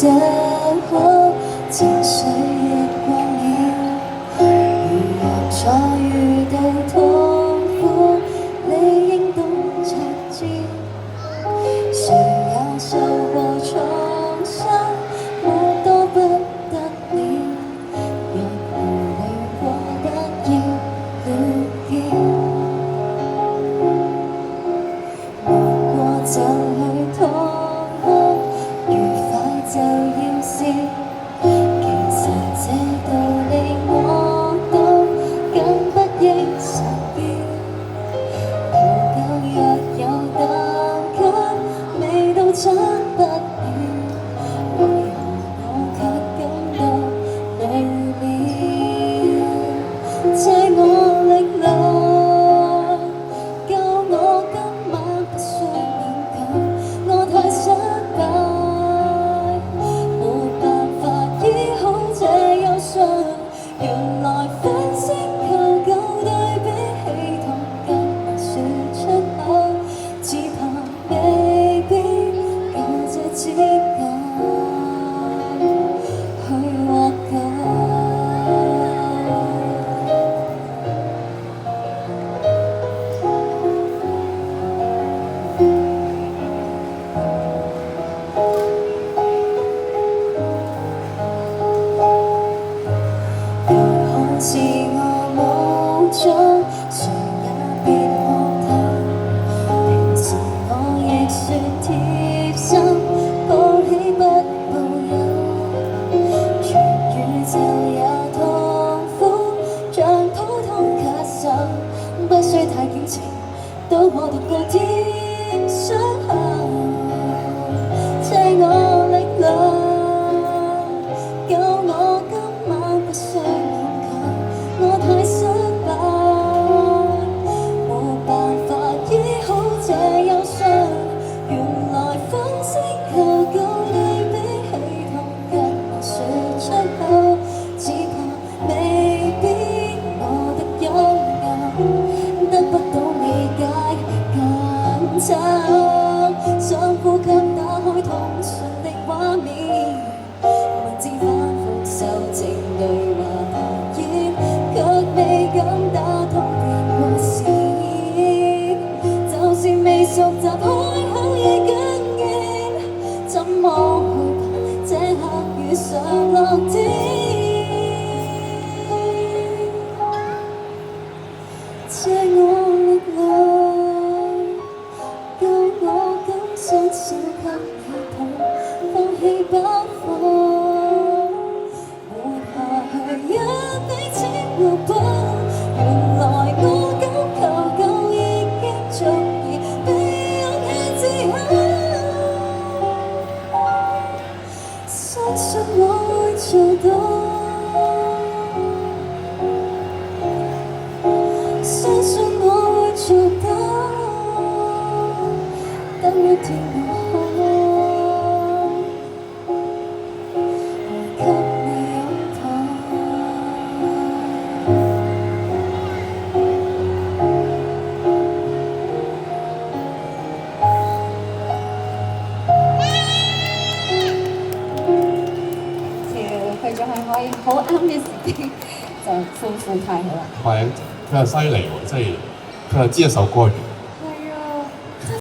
這刻靜水的光影，如若再遇到痛苦，你應懂察知。誰有受過創傷，我多不得了，若無慮過不要了結，無過就去痛哭，愉快就要笑。其實這道理我都更不應實現。求救若有膽卻未到真不遠，為何我卻感到累了？借我力量，救我今晚不需勉強，我太失敗，沒辦法醫好這憂傷。原來分析求救對比起痛更難說出口，只怕未必有這資格去獲救。好似我武裝，誰也別學他。平時我亦說貼心，報喜不報憂。全宇宙也痛苦，像普通咳嗽，不需太矯情，都可獨個添傷口。借我力量，救我今晚不需勉強，我太失敗，沒辦法醫好這憂傷。原來分析求救對比起痛更難說出口，只怕未必我的擁有得不到理解緊走，想呼吸打開通訊的畫面，文字反覆修正對話旁演，卻未敢打通電話線。就是未熟習開口已哽咽，怎麼去怕這刻遇上落天？借我力量，救我感受小給你抱，放棄包袱，活下去讓彼此互補。原來我敢求救已經足以被勇氣治好，相信我會做到。相信我會做到，等一天我好，來給你擁抱。佢仲係可以好啱嘅時機就歡呼太好啦。係佢又犀利喎，即係佢又知一首歌嘅原